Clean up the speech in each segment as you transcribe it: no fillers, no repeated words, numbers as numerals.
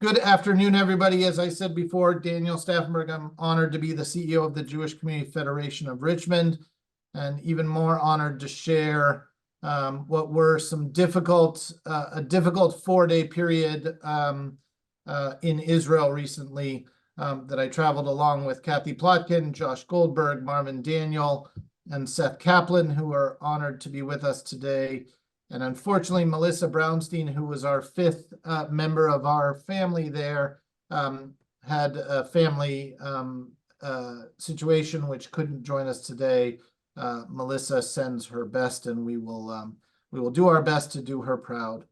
Good afternoon, everybody. As I said before, Daniel Staffenberg, I'm honored to be the CEO of the Jewish Community Federation of Richmond, and even more honored to share what were some a difficult 4-day period in Israel recently that I traveled along with Kathy Plotkin, Josh Goldberg, Marvin Daniel, and Seth Kaplan, who are honored to be with us today. And unfortunately, Melissa Brownstein, who was our fifth member of our family there, had a family situation which couldn't join us today. Melissa sends her best, and we will do our best to do her proud.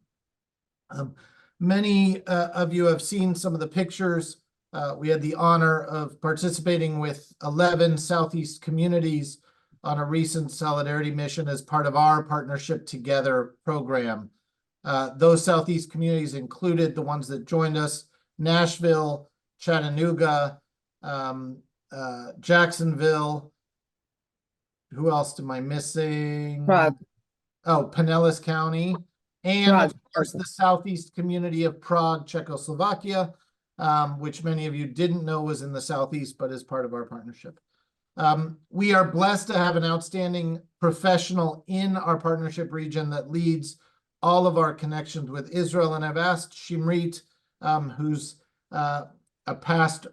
Many of you have seen some of the pictures. We had the honor of participating with 11 Southeast communities on a recent solidarity mission as part of our Partnership Together program. Those Southeast communities included the ones that joined us: Nashville, Chattanooga, Jacksonville. Who else am I missing? Prague. Oh, Pinellas County. And Prague. Of course, the Southeast community of Prague, Czechoslovakia, which many of you didn't know was in the Southeast, but is part of our partnership. We are blessed to have an outstanding professional in our partnership region that leads all of our connections with Israel. And I've asked Shimrit, who's a past,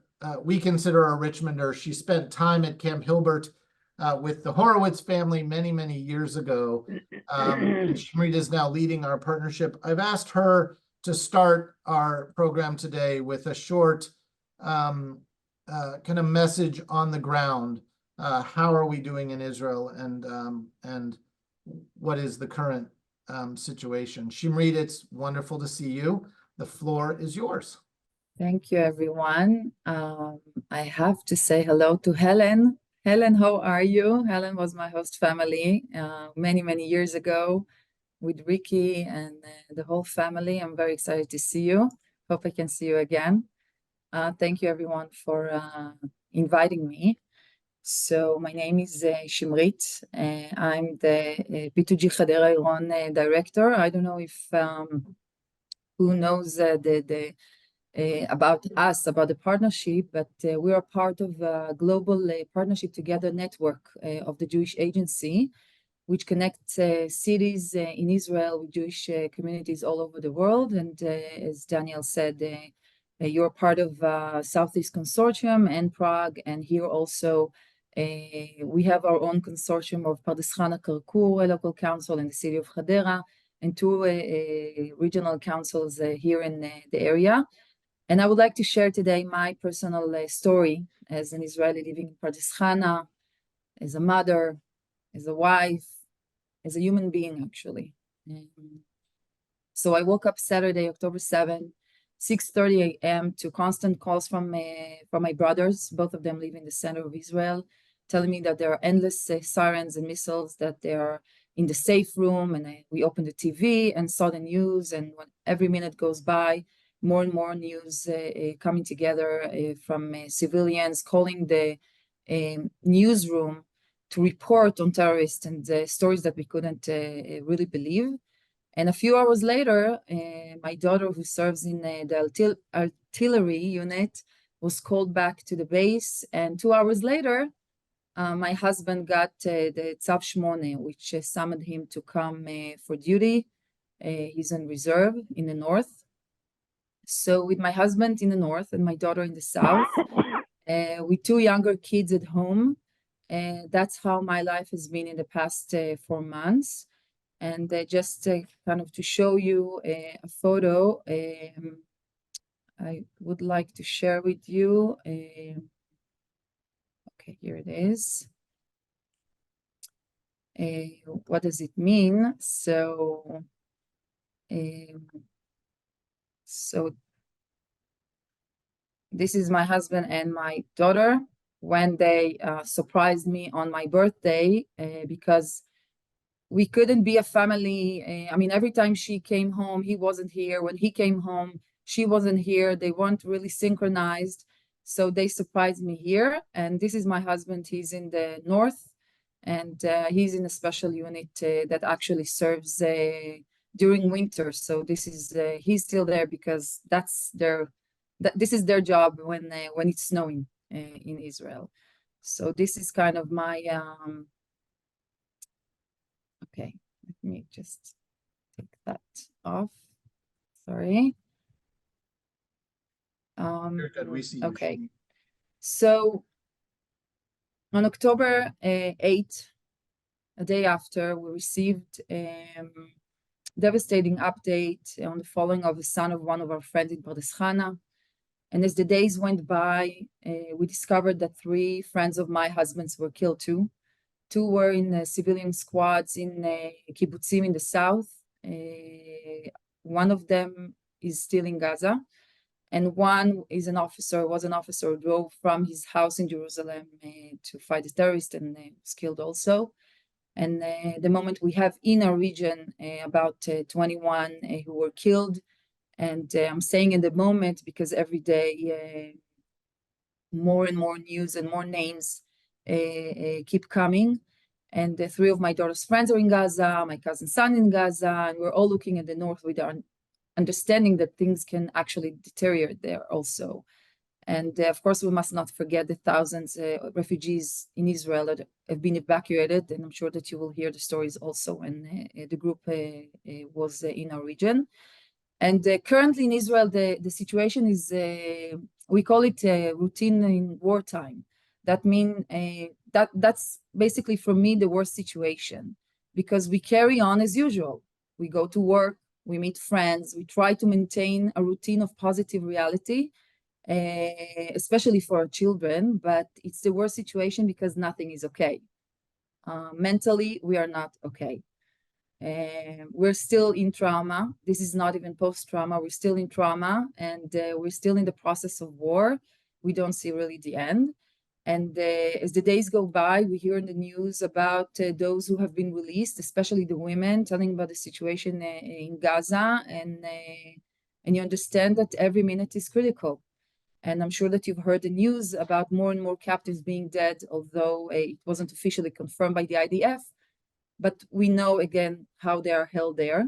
we consider a Richmonder. She spent time at Camp Hilbert with the Horowitz family many, many years ago. And Shimrit is now leading our partnership. I've asked her to start our program today with a short kind of message on the ground. How are we doing in Israel, and what is the current situation? Shimrit, it's wonderful to see you. The floor is yours. Thank you, everyone. I have to say hello to Helen. Helen, how are you? Helen was my host family many, many years ago with Ricky and the whole family. I'm very excited to see you. Hope I can see you again. Thank you, everyone, for inviting me. So my name is Shimrit. I'm the B2G Hadera Iran director. I don't know if who knows about us, about the partnership, but we are part of a global Partnership Together network of the Jewish Agency, which connects cities in Israel with Jewish communities all over the world. And as Daniel said, you're part of Southeast Consortium and Prague, and here also we have our own consortium of Pardes Chana Karkur local council in the city of Hadera, and two regional councils here in the area. And I would like to share today my personal story as an Israeli living in Pardes Chana, as a mother, as a wife, as a human being, actually. So I woke up Saturday, October 7, 6:30 a.m. to constant calls from my brothers. Both of them live in the center of Israel, telling me that there are endless sirens and missiles, that they are in the safe room. And we opened the TV and saw the news, and when every minute goes by, more and more news coming together from civilians calling the newsroom to report on terrorists, and stories that we couldn't really believe. And a few hours later, my daughter, who serves in the artillery unit, was called back to the base. And 2 hours later, my husband got the Tzav Shmone, which summoned him to come for duty. He's in reserve in the north. So with my husband in the north and my daughter in the south, with two younger kids at home, that's how my life has been in the past 4 months. And just kind of to show you a photo, I would like to share with you. Okay, here it is. What does it mean? So this is my husband and my daughter when they surprised me on my birthday, because we couldn't be a family. I mean, every time she came home, he wasn't here. When he came home, she wasn't here. They weren't really synchronized. So they surprised me here. And this is my husband. He's in the north, and he's in a special unit that actually serves during winter. So this is he's still there because that's their this is their job when it's snowing in Israel. So this is kind of my okay, let me just take that off. Sorry. Very good. We see you. Okay. Shani. So on October 8th, a day after, we received devastating update on the falling of the son of one of our friends in Pardes Chana. And as the days went by, we discovered that 3 friends of my husband's were killed too. 2 were in civilian squads in kibbutzim in the south. One of them is still in Gaza, and one is was an officer who drove from his house in Jerusalem to fight the terrorists and was killed also. And the moment we have in our region about 21 who were killed. And I'm saying in the moment because every day more and more news and more names keep coming. And 3 of my daughter's friends are in Gaza, my cousin's son in Gaza, and we're all looking at the north with our understanding that things can actually deteriorate there also. And of course, we must not forget the thousands of refugees in Israel that have been evacuated. And I'm sure that you will hear the stories also when the group was in our region. And currently in Israel, the situation is, we call it routine in wartime. That means that's basically for me the worst situation, because we carry on as usual. We go to work, we meet friends, we try to maintain a routine of positive reality, especially for our children, but it's the worst situation because nothing is okay. Mentally, we are not okay. We're still in trauma. This is not even post-trauma. We're still in trauma, and we're still in the process of war. We don't see really the end. And as the days go by, we hear in the news about those who have been released, especially the women, telling about the situation in Gaza. And you understand that every minute is critical. And I'm sure that you've heard the news about more and more captives being dead, although it wasn't officially confirmed by the IDF. But we know again how they are held there.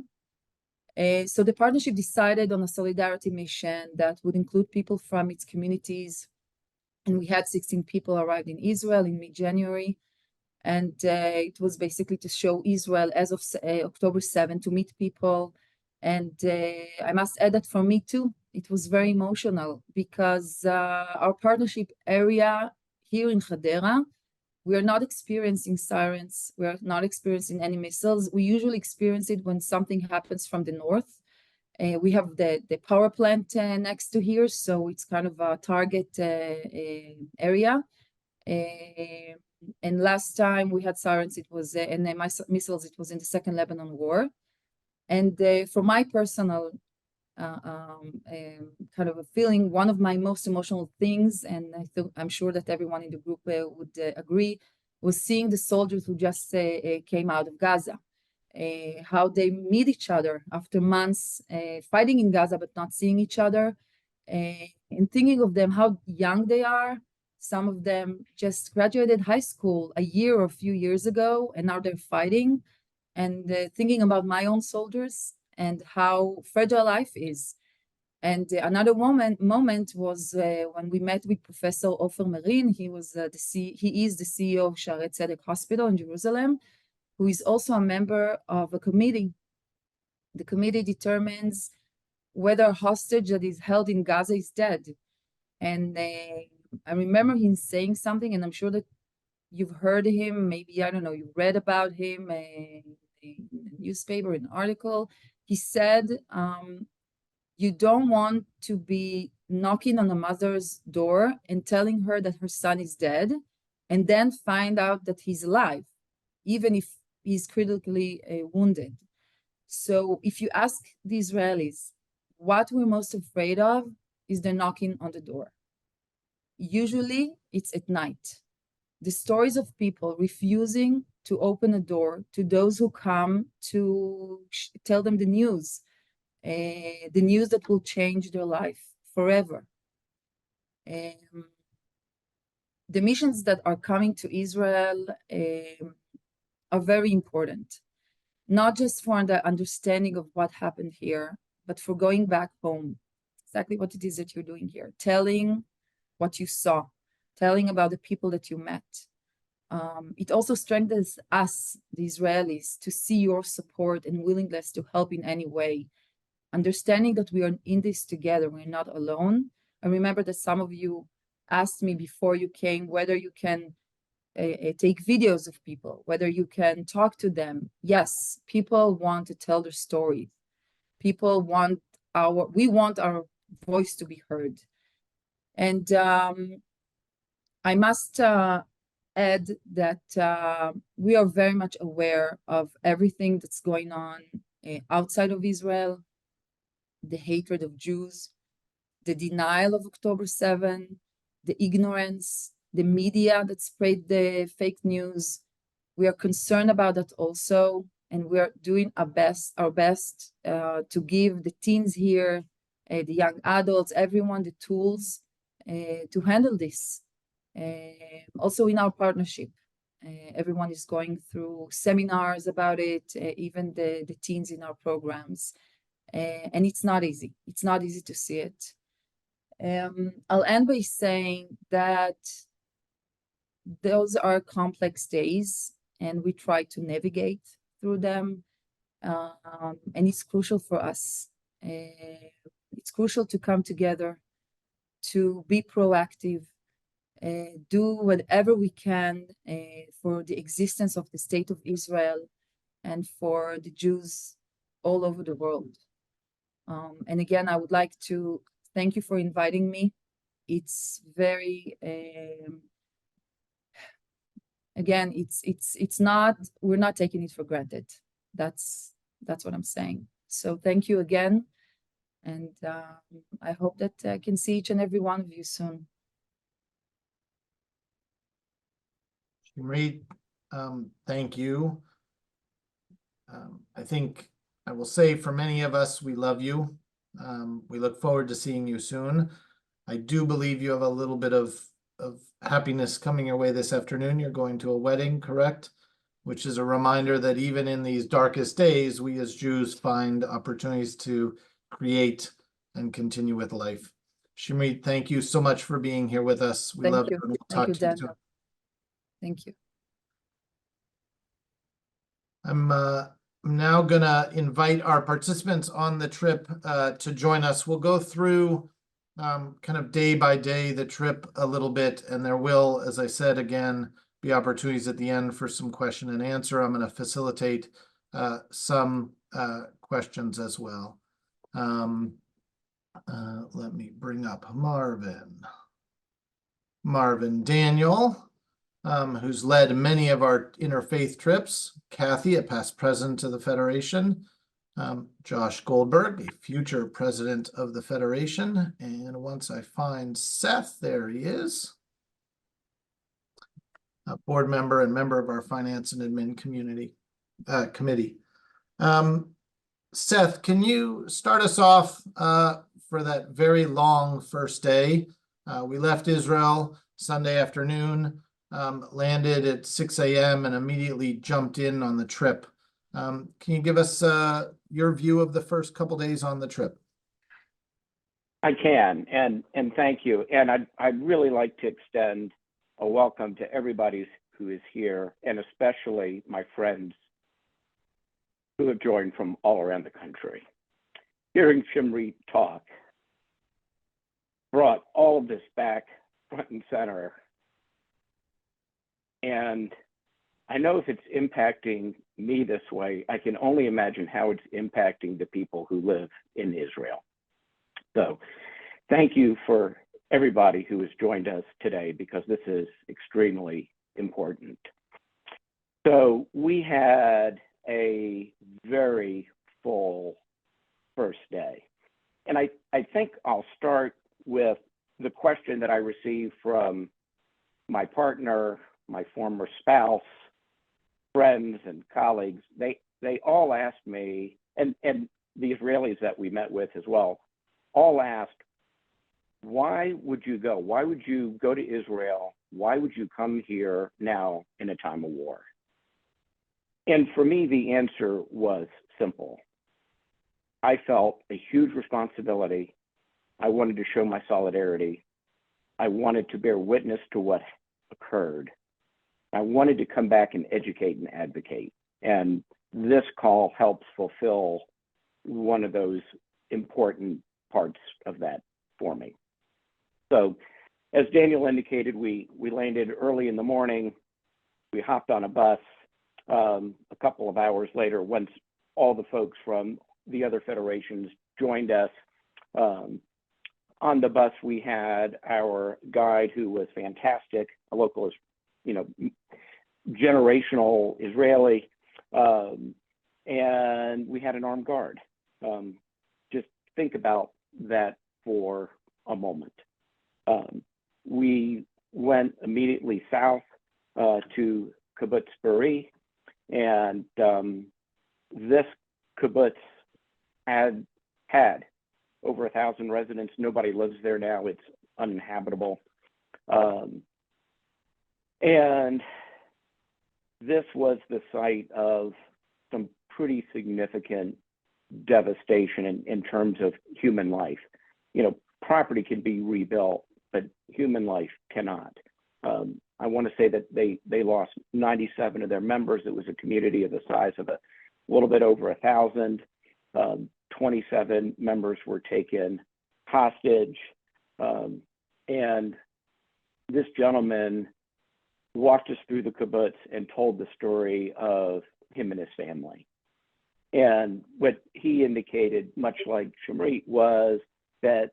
So the partnership decided on a solidarity mission that would include people from its communities. And we had 16 people arrived in Israel in mid-January. And it was basically to show Israel as of October 7 to meet people. And I must add that for me too, it was very emotional because our partnership area here in Hadera, we are not experiencing sirens. We are not experiencing any missiles. We usually experience it when something happens from the north. We have the power plant next to here, so it's kind of a target area. And last time we had sirens, it was and missiles. It was in the Second Lebanon War. And for my personal kind of a feeling, one of my most emotional things, and I'm sure that everyone in the group would agree, was seeing the soldiers who just came out of Gaza. How they meet each other after months fighting in Gaza but not seeing each other, and thinking of them, how young they are. Some of them just graduated high school a year or a few years ago, and now they're fighting. And thinking about my own soldiers and how fragile life is. And another moment was when we met with Professor Ofer Merin. He is the CEO of Shaarei Tzedek Hospital in Jerusalem, who is also a member of a committee. The committee determines whether a hostage that is held in Gaza is dead. And I remember him saying something, and I'm sure that you've heard him, maybe, I don't know, you read about him in a newspaper, an article. He said, you don't want to be knocking on a mother's door and telling her that her son is dead, and then find out that he's alive, even if he's critically wounded. So if you ask the Israelis, what we're most afraid of is the knocking on the door. Usually it's at night. The stories of people refusing to open a door to those who come to tell them the news that will change their life forever. The missions that are coming to Israel are very important, not just for the understanding of what happened here, but for going back home. exactly what it is that you're doing here, telling what you saw, telling about the people that you met. It also strengthens us, the Israelis, to see your support and willingness to help in any way, understanding that we are in this together, we're not alone. I remember that some of you asked me before you came whether you can take videos of people, whether you can talk to them. Yes, people want to tell their stories. People want we want our voice to be heard. And I must add that we are very much aware of everything that's going on outside of Israel, the hatred of Jews, the denial of October 7, the ignorance, the media that spread the fake news. We are concerned about that also, and we are doing our best to give the teens here, the young adults, everyone the tools to handle this. Also in our partnership, everyone is going through seminars about it, even the teens in our programs. And it's not easy. It's not easy to see it. I'll end by saying that those are complex days, and we try to navigate through them. And it's crucial for us. It's crucial to come together, to be proactive, do whatever we can for the existence of the state of Israel and for the Jews all over the world. And again, I would like to thank you for inviting me. It's very, again, it's not, we're not taking it for granted. That's what I'm saying. So thank you again. And I hope that I can see each and every one of you soon. Shimrit, thank you. I think I will say for many of us, we love you. We look forward to seeing you soon. I do believe you have a little bit of happiness coming your way this afternoon. You're going to a wedding, correct? Which is a reminder that even in these darkest days, we as Jews find opportunities to create and continue with life. Shimrit, thank you so much for being here with us. We love you, and we'll talk to you soon. Thank you. I'm now gonna invite our participants on the trip to join us. We'll go through kind of day by day the trip a little bit, and there will, as I said again, be opportunities at the end for some question and answer. I'm going to facilitate some questions as well. Let me bring up Marvin Daniel, who's led many of our interfaith trips. Kathy, a past president of the Federation. Josh Goldberg, a future president of the Federation. And once I find Seth, there he is. A board member and member of our finance and admin committee. Seth, can you start us off for that very long first day? We left Israel Sunday afternoon, landed at 6 a.m. and immediately jumped in on the trip. Can you give us your view of the first couple days on the trip? I can, and thank you. And I'd really like to extend a welcome to everybody who is here, and especially my friends who have joined from all around the country. Hearing Shimrit talk brought all of this back front and center. And I know if it's impacting me this way, I can only imagine how it's impacting the people who live in Israel. So thank you for everybody who has joined us today, because this is extremely important. So we had a very full first day. And I think I'll start with the question that I received from my partner, my former spouse, friends and colleagues. They all asked me, and the Israelis that we met with as well, all asked, why would you go? Why would you go to Israel? Why would you come here now in a time of war? And for me, the answer was simple. I felt a huge responsibility I wanted to show my solidarity. I wanted to bear witness to what occurred. I wanted to come back and educate and advocate. And this call helps fulfill one of those important parts of that for me. So as Daniel indicated, we landed early in the morning. We hopped on a bus. A couple of hours later, once all the folks from the other federations joined us, on the bus, we had our guide who was fantastic, a local, generational Israeli, and we had an armed guard. Just think about that for a moment. We went immediately south to Kibbutz Be'eri, and this kibbutz had over 1,000 residents. Nobody lives there now. It's uninhabitable. And this was the site of some pretty significant devastation in terms of human life. Property can be rebuilt, but human life cannot. I want to say that they lost 97 of their members. It was a community of the size of a little bit over 1,000. 27 members were taken hostage. And this gentleman walked us through the kibbutz and told the story of him and his family. And what he indicated, much like Shamrit, was that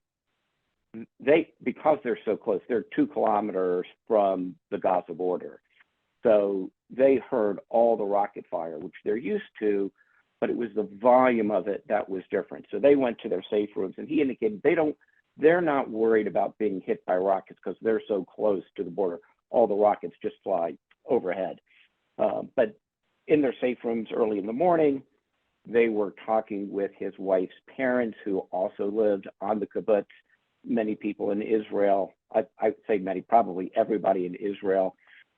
because they're so close, they're 2 kilometers from the Gaza border. So they heard all the rocket fire, which they're used to, but it was the volume of it that was different. So they went to their safe rooms, and he indicated they're not worried about being hit by rockets because they're so close to the border. All the rockets just fly overhead. But in their safe rooms early in the morning, they were talking with his wife's parents, who also lived on the kibbutz. Many people in Israel, I'd say many, probably everybody in Israel,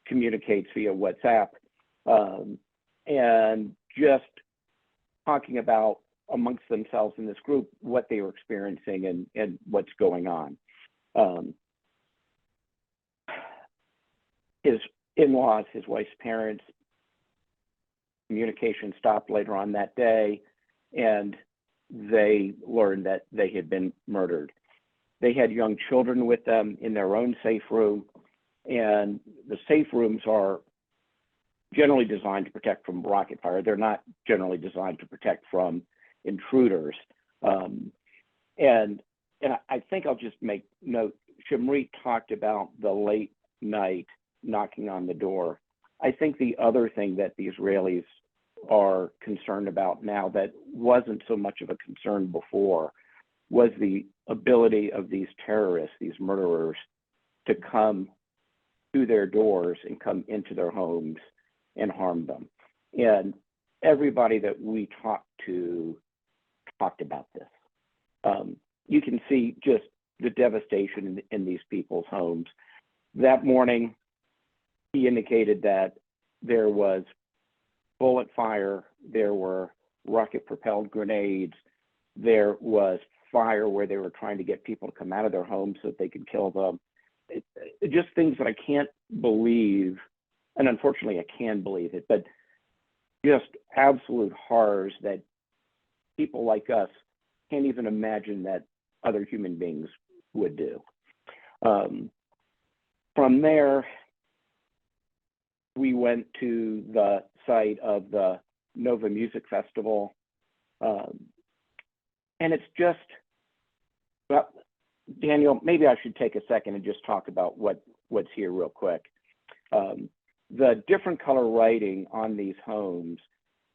communicates via WhatsApp, and just talking about amongst themselves in this group what they were experiencing and what's going on. His in-laws, his wife's parents, communication stopped later on that day, and they learned that they had been murdered. They had young children with them in their own safe room, and the safe rooms are generally designed to protect from rocket fire. They're not generally designed to protect from intruders. And I think I'll just make note, Shamrit talked about the late night knocking on the door. I think the other thing that the Israelis are concerned about now that wasn't so much of a concern before was the ability of these terrorists, these murderers, to come to their doors and come into their homes and harm them. And everybody that we talked to talked about this. You can see just the devastation in these people's homes. That morning, he indicated that there was bullet fire, there were rocket-propelled grenades, there was fire where they were trying to get people to come out of their homes so that they could kill them. Just things that I can't believe, and unfortunately I can believe it, but just absolute horrors that people like us can't even imagine that other human beings would do. From there, we went to the site of the Nova Music Festival. And it's just, well, Daniel, maybe I should take a second and just talk about what's here real quick. The different color writing on these homes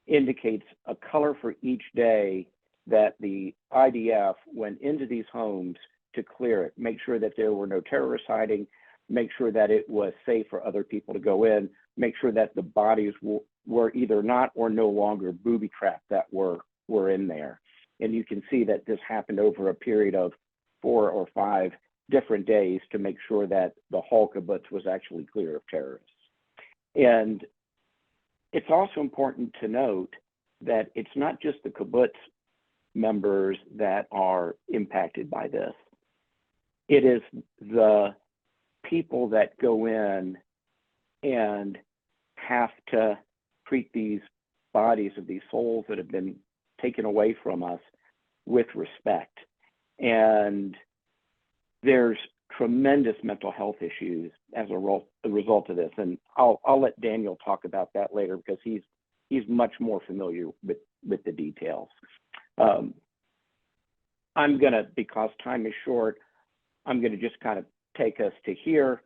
indicates a color for each day that the IDF went into these homes to clear it, make sure that there were no terrorists hiding, make sure that it was safe for other people to go in, make sure that the bodies were either not or no longer booby-trapped that were in there. And you can see that this happened over a period of 4 or 5 different days to make sure that the whole kibbutz was actually clear of terrorists. And it's also important to note that it's not just the kibbutz members that are impacted by this. it is the people that go in and have to treat these bodies of these souls that have been taken away from us with respect. And there's tremendous mental health issues as a result of this. And I'll let Daniel talk about that later, because he's much more familiar with the details. I'm gonna, because time is short, I'm gonna just kind of take us to here,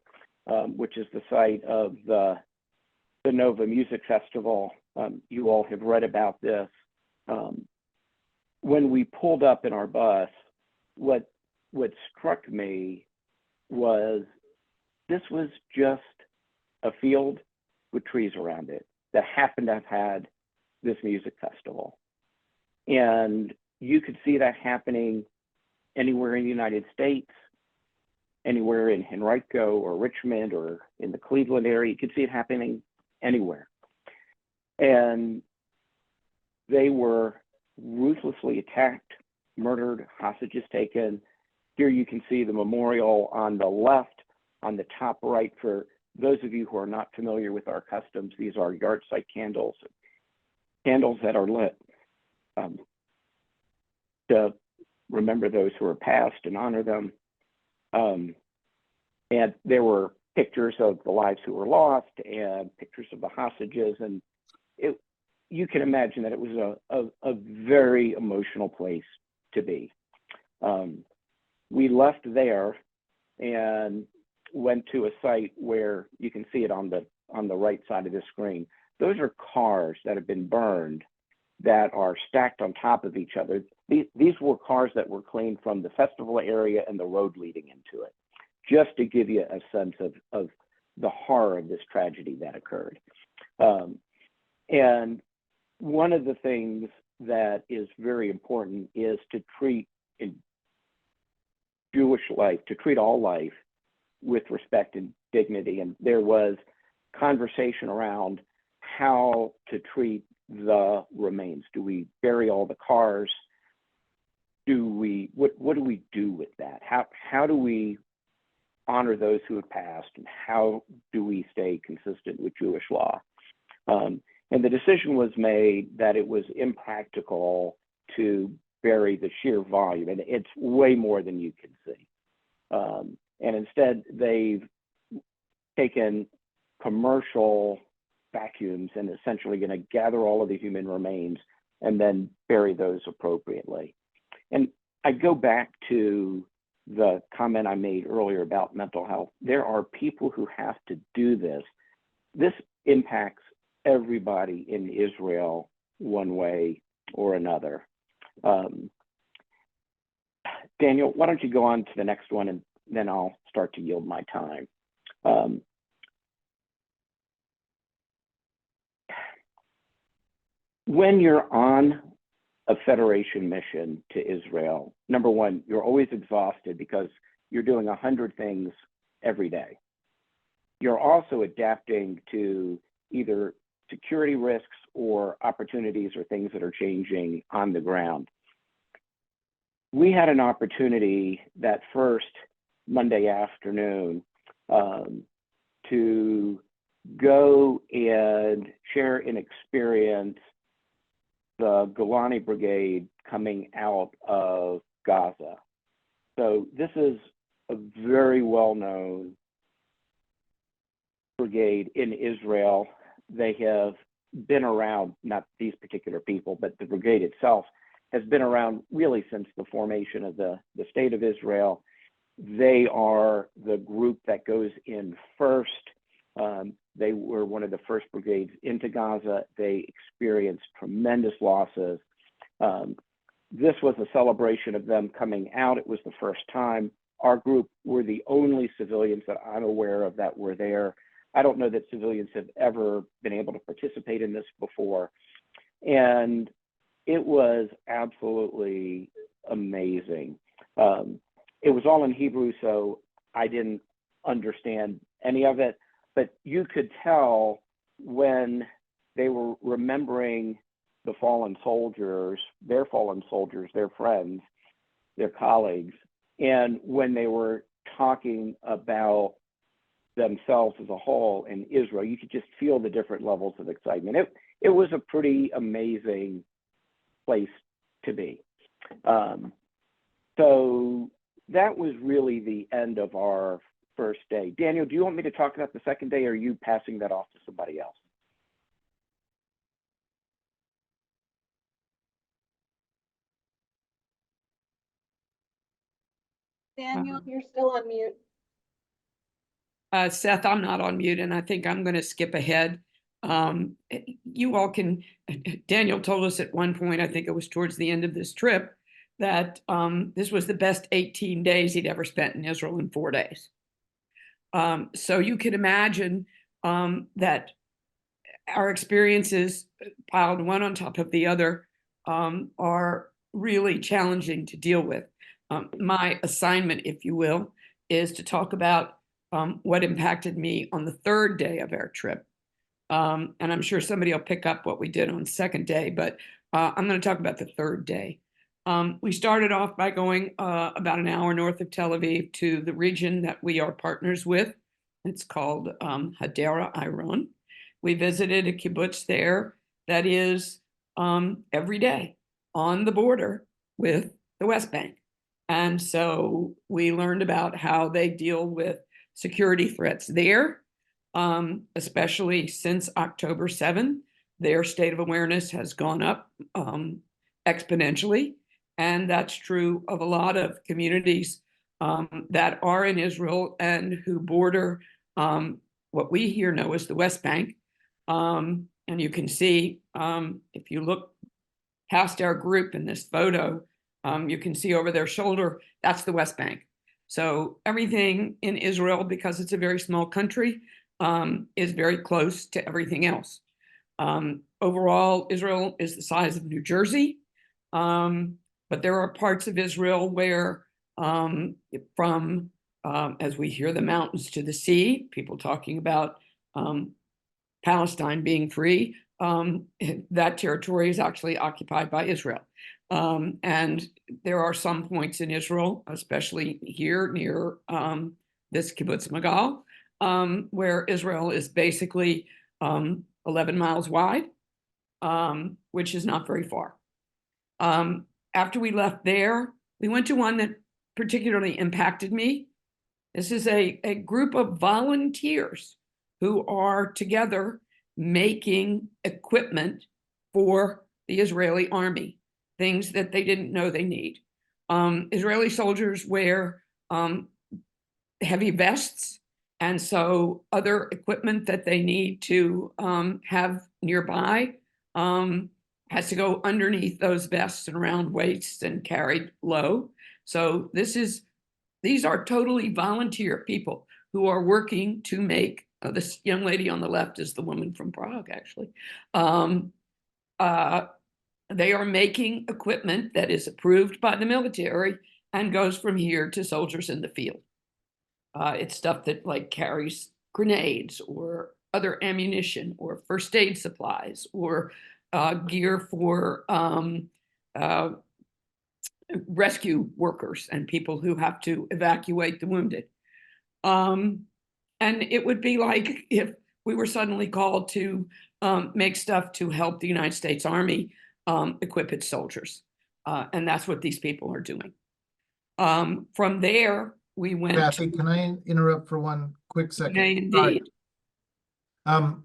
which is the site of the Nova Music Festival. You all have read about this. When we pulled up in our bus, what struck me was this was just a field with trees around it that happened to have had this music festival. And you could see that happening anywhere in the United States, anywhere in Henrico or Richmond or in the Cleveland area. You could see it happening anywhere. And they were ruthlessly attacked, murdered, hostages taken. Here you can see the memorial on the left, on the top right. For those of you who are not familiar with our customs, these are yard site candles, candles that are lit to remember those who are passed and honor them. And there were pictures of the lives who were lost and pictures of the hostages. And you can imagine that it was a very emotional place to be. We left there and went to a site where you can see it on the right side of the screen. Those are cars that have been burned that are stacked on top of each other. These were cars that were cleaned from the festival area and the road leading into it, just to give you a sense of the horror of this tragedy that occurred. And one of the things that is very important is to treat in Jewish life, to treat all life with respect and dignity. And there was conversation around how to treat the remains. Do we bury all the cars? What do we do with that? How do we honor those who have passed, and how do we stay consistent with Jewish law? And the decision was made that it was impractical to bury the sheer volume, and it's way more than you can see. And instead, they've taken commercial vacuums and essentially going to gather all of the human remains and then bury those appropriately. And I go back to the comment I made earlier about mental health. There are people who have to do this. This impacts everybody in Israel one way or another. Daniel, why don't you go on to the next one, and then I'll start to yield my time. When you're on a Federation mission to Israel, number one, you're always exhausted because you're doing 100 things every day. You're also adapting to either security risks or opportunities or things that are changing on the ground. We had an opportunity that first Monday afternoon to go and share an experience the Golani Brigade coming out of Gaza. So this is a very well-known brigade in Israel. They have been around, not these particular people, but the brigade itself has been around really since the formation of the state of Israel. They are the group that goes in first. They were one of the first brigades into Gaza. They experienced tremendous losses. This was a celebration of them coming out. It was the first time. Our group were the only civilians that I'm aware of that were there. I don't know that civilians have ever been able to participate in this before. And it was absolutely amazing. It was all in Hebrew, so I didn't understand any of it, but you could tell when they were remembering the fallen soldiers, their friends, their colleagues, and when they were talking about themselves as a whole in Israel, you could just feel the different levels of excitement. It was a pretty amazing place to be. So that was really the end of our first day. Daniel, do you want me to talk about the second day, or are you passing that off to somebody else? Daniel, you're still on mute. Seth, I'm not on mute, and I think I'm going to skip ahead. You all can, Daniel told us at one point, I think it was towards the end of this trip, that this was the best 18 days he'd ever spent in Israel in 4 days. So you can imagine that our experiences piled one on top of the other are really challenging to deal with. My assignment, if you will, is to talk about what impacted me on the third day of our trip. And I'm sure somebody will pick up what we did on the second day, but I'm going to talk about the third day. We started off by going about an hour north of Tel Aviv to the region that we are partners with. It's called Hadera Iron. We visited a kibbutz there that is every day on the border with the West Bank. And so we learned about how they deal with security threats there, especially since October 7th. Their state of awareness has gone up exponentially. And that's true of a lot of communities that are in Israel and who border what we here know as the West Bank. And you can see, if you look past our group in this photo, you can see over their shoulder, that's the West Bank. So everything in Israel, because it's a very small country, is very close to everything else. Overall, Israel is the size of New Jersey, but there are parts of Israel where from, as we hear, the mountains to the sea, people talking about Palestine being free, that territory is actually occupied by Israel. And there are some points in Israel, especially here near this Kibbutz Magal, where Israel is basically 11 miles wide, which is not very far. After we left there, we went to one that particularly impacted me. This is a group of volunteers who are together making equipment for the Israeli army, things that they didn't know they need. Israeli soldiers wear heavy vests, and so other equipment that they need to have nearby has to go underneath those vests and around waists and carried low. So these are totally volunteer people who are working to make, this young lady on the left is the woman from Prague, actually. They are making equipment that is approved by the military and goes from here to soldiers in the field. It's stuff that like carries grenades or other ammunition or first aid supplies or gear for rescue workers and people who have to evacuate the wounded. And it would be like if we were suddenly called to make stuff to help the United States Army equip its soldiers. And that's what these people are doing. From there, we went. Kathy, can I interrupt for one quick second? Indeed.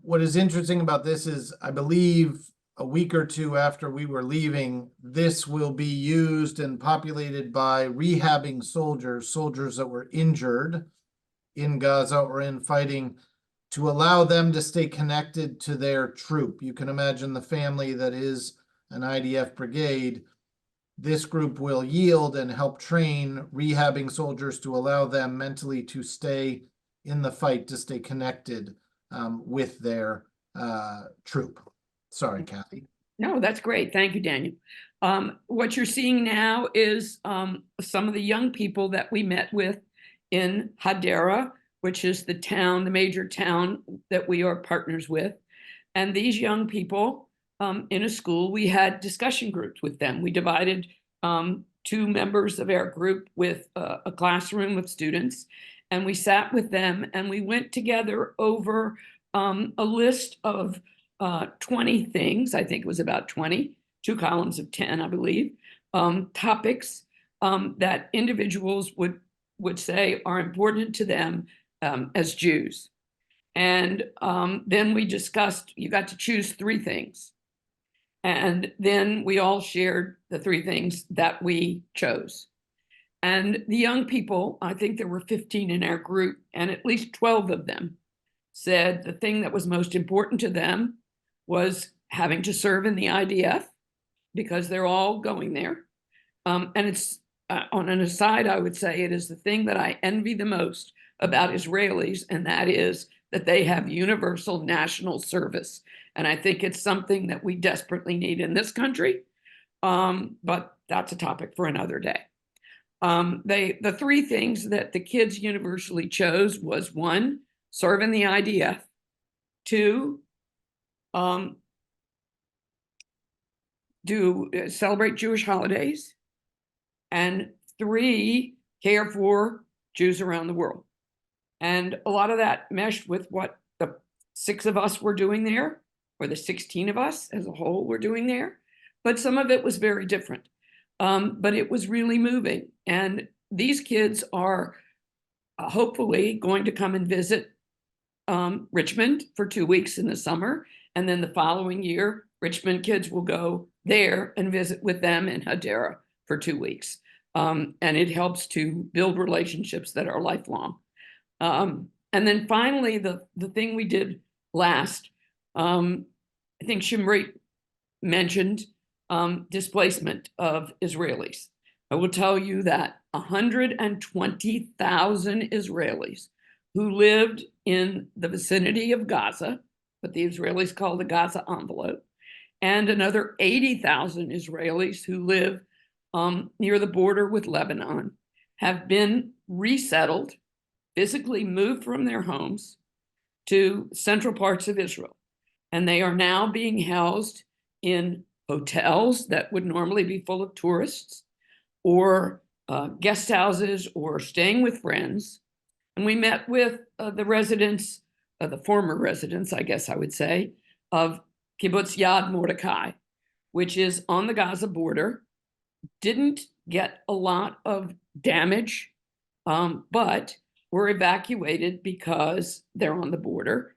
What is interesting about this is, I believe a week or two after we were leaving, this will be used and populated by rehabbing soldiers that were injured in Gaza or in fighting, to allow them to stay connected to their troop. You can imagine the family that is an IDF brigade. This group will yield and help train rehabbing soldiers to allow them mentally to stay in the fight, to stay connected with their troop. Sorry, Kathy. No, that's great. Thank you, Daniel. What you're seeing now is some of the young people that we met with in Hadera, which is the town, the major town that we are partners with. And these young people in a school, we had discussion groups with them. We divided two members of our group with a classroom of students, and we sat with them and we went together over a list of 20 things. I think it was about 20, 2 columns of 10, I believe, topics that individuals would say are important to them as Jews. And then we discussed, you got to choose 3 things. And then we all shared the 3 things that we chose. And the young people, I think there were 15 in our group, and at least 12 of them said the thing that was most important to them was having to serve in the IDF, because they're all going there. And it's, on an aside, I would say it is the thing that I envy the most about Israelis, and that is that they have universal national service. And I think it's something that we desperately need in this country, but that's a topic for another day. The 3 things that the kids universally chose was 1, serve in the IDF, 2, celebrate Jewish holidays, and 3, care for Jews around the world. And a lot of that meshed with what the 6 of us were doing there, or the 16 of us as a whole were doing there. But some of it was very different. But it was really moving. And these kids are hopefully going to come and visit Richmond for 2 weeks in the summer. And then the following year, Richmond kids will go there and visit with them in Hadera for 2 weeks. And it helps to build relationships that are lifelong. And then finally, the thing we did last, I think Shimrit mentioned displacement of Israelis. I will tell you that 120,000 Israelis who lived in the vicinity of Gaza, what the Israelis call the Gaza envelope, and another 80,000 Israelis who live near the border with Lebanon have been resettled, physically moved from their homes to central parts of Israel. And they are now being housed in hotels that would normally be full of tourists, or guest houses, or staying with friends. And we met with the residents, the former residents, I guess I would say, of Kibbutz Yad Mordechai, which is on the Gaza border. Didn't get a lot of damage, but were evacuated because they're on the border.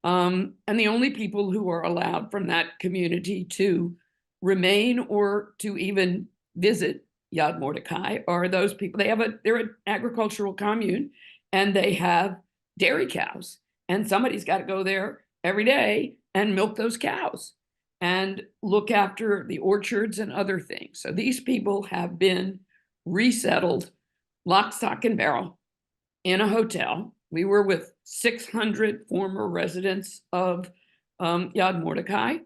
And the only people who are allowed from that community to remain or to even visit Yad Mordechai are those people. They're an agricultural commune, and they have dairy cows. And somebody's got to go there every day and milk those cows and look after the orchards and other things. So these people have been resettled, lock, stock, and barrel, in a hotel. We were with 600 former residents of Yad Mordechai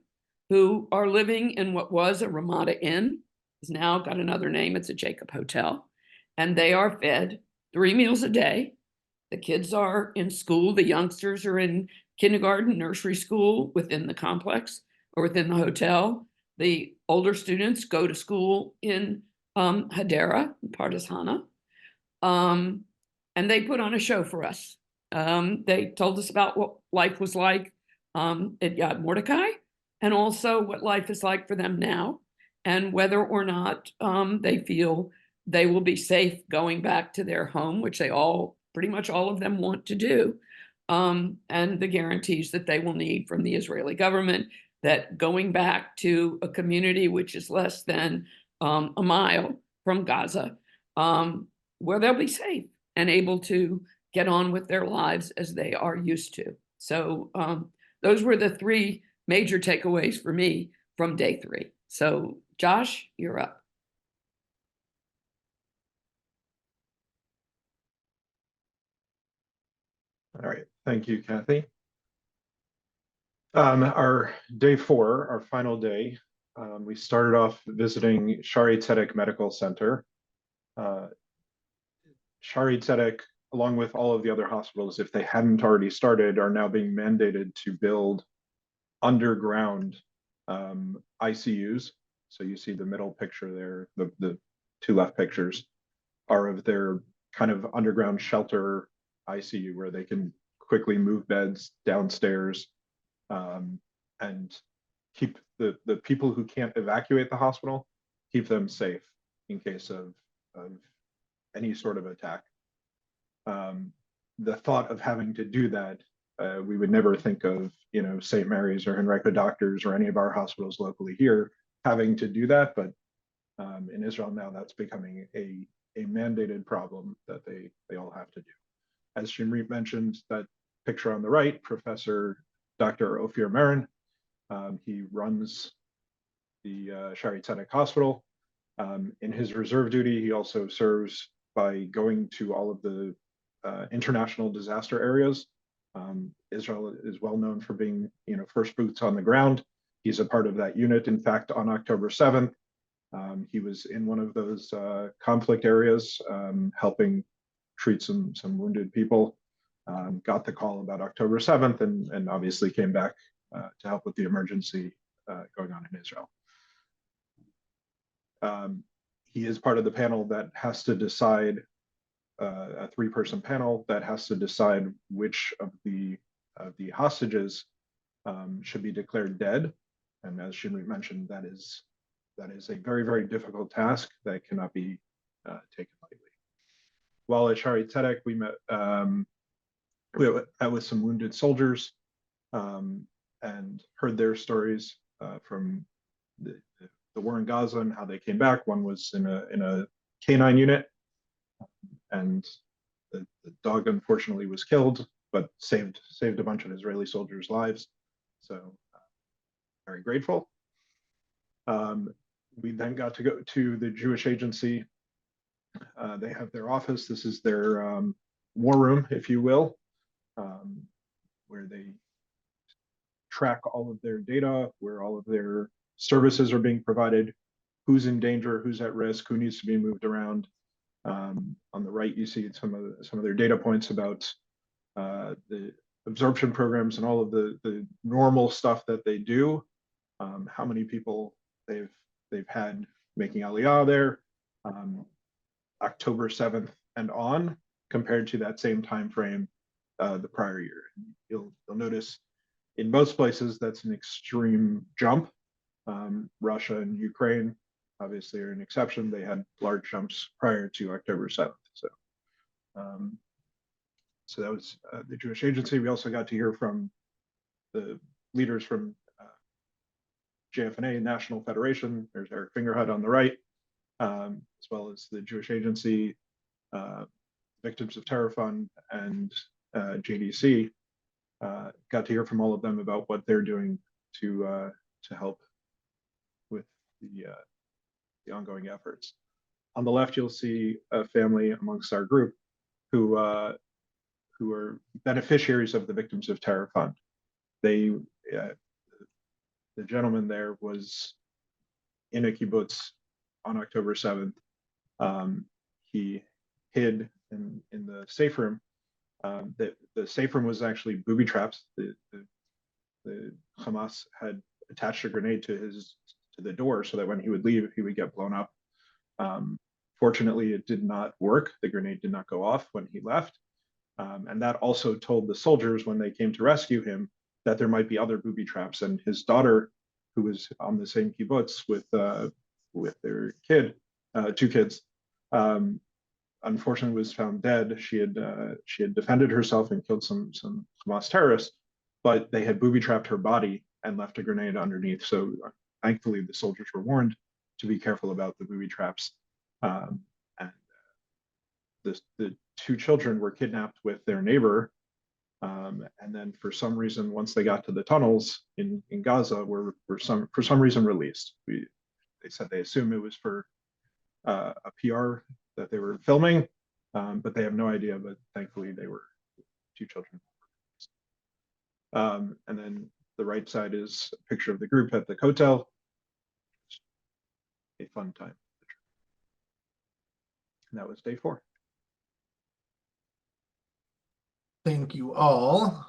who are living in what was a Ramada Inn. It's now got another name. It's a Jacob Hotel. And they are fed 3 meals a day. The kids are in school. The youngsters are in kindergarten, nursery school within the complex or within the hotel. The older students go to school in Hadera, Pardes Hana. And they put on a show for us. They told us about what life was like at Yad Mordechai, and also what life is like for them now, and whether or not they feel they will be safe going back to their home, which they pretty much all of them want to do, and the guarantees that they will need from the Israeli government that going back to a community which is less than a mile from Gaza, where they'll be safe and able to get on with their lives as they are used to. So those were the 3 major takeaways for me from day 3. So Josh, you're up. All right, thank you, Kathy. Our day 4, our final day, we started off visiting Shari Tzedek Medical Center. Shari Tzedek, along with all of the other hospitals, if they hadn't already started, are now being mandated to build underground ICUs. So you see the middle picture there, the two left pictures are of their kind of underground shelter ICU where they can quickly move beds downstairs and keep the people who can't evacuate the hospital, keep them safe in case of any sort of attack. The thought of having to do that, we would never think of, you know, St. Mary's or Henrico Doctors or any of our hospitals locally here having to do that, but in Israel now that's becoming a mandated problem that they all have to do. As Shimrit mentioned, that picture on the right, Professor Dr. Ophir Marin, he runs the Shari Tzedek Hospital. In his reserve duty, he also serves by going to all of the international disaster areas. Israel is well known for being, you know, first boots on the ground. He's a part of that unit. In fact, on October 7th, he was in one of those conflict areas, helping treat some wounded people. Got the call about October 7th and obviously came back to help with the emergency going on in Israel. He is part of the panel that has to decide, a 3-person panel that has to decide which of the hostages should be declared dead. And as Shimrit mentioned, that is a very, very difficult task that cannot be taken lightly. While at Shari Tzedek, we met with some wounded soldiers and heard their stories from the war in Gaza and how they came back. One was in a canine unit, and the dog unfortunately was killed, but saved a bunch of Israeli soldiers' lives. So very grateful. We then got to go to the Jewish Agency. They have their office. This is their war room, if you will, where they track all of their data, where all of their services are being provided, who's in danger, who's at risk, who needs to be moved around. On the right, you see some of their data points about the absorption programs and all of the normal stuff that they do. How many people they've had making Aliyah there, October 7th and on, compared to that same time frame the prior year. You'll notice in most places that's an extreme jump. Russia and Ukraine obviously are an exception. They had large jumps prior to October 7th. So that was the Jewish Agency. We also got to hear from the leaders from JFNA, National Federation. There's Eric Fingerhut on the right, as well as the Jewish Agency, Victims of Terror Fund, and JDC. Got to hear from all of them about what they're doing to help with the ongoing efforts. On the left, you'll see a family amongst our group who are beneficiaries of the Victims of Terror Fund. The gentleman there was in a kibbutz on October 7th. He hid in the safe room. The safe room was actually booby traps. The Hamas had attached a grenade to the door so that when he would leave, he would get blown up. Fortunately, it did not work. The grenade did not go off when he left. And that also told the soldiers when they came to rescue him that there might be other booby traps. And his daughter, who was on the same kibbutz with their kid, 2 kids, unfortunately was found dead. She had defended herself and killed some Hamas terrorists, but they had booby trapped her body and left a grenade underneath. So thankfully, the soldiers were warned to be careful about the booby traps. And the 2 children were kidnapped with their neighbor. And then for some reason, once they got to the tunnels in Gaza, were for some reason released. They said they assume it was for a PR that they were filming, but they have no idea. But thankfully, they were 2 children. And then the right side is a picture of the group at the Kotel. A fun time. And that was day 4. Thank you all.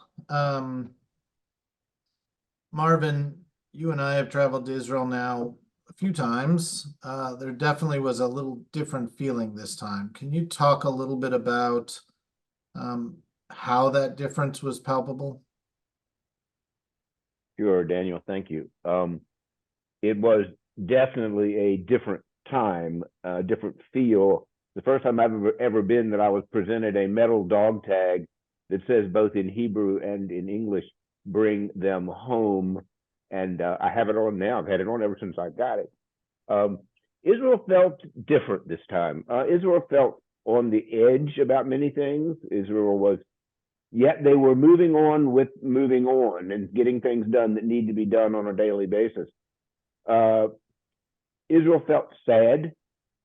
Marvin, you and I have traveled to Israel now a few times. There definitely was a little different feeling this time. Can you talk a little bit about how that difference was palpable? Sure, Daniel, thank you. It was definitely a different time, a different feel. The first time I've ever been that I was presented a metal dog tag that says both in Hebrew and in English, "Bring them home." And I have it on now. I've had it on ever since I got it. Israel felt different this time. Israel felt on the edge about many things. Israel was, yet they were moving on with moving on and getting things done that need to be done on a daily basis. Israel felt sad.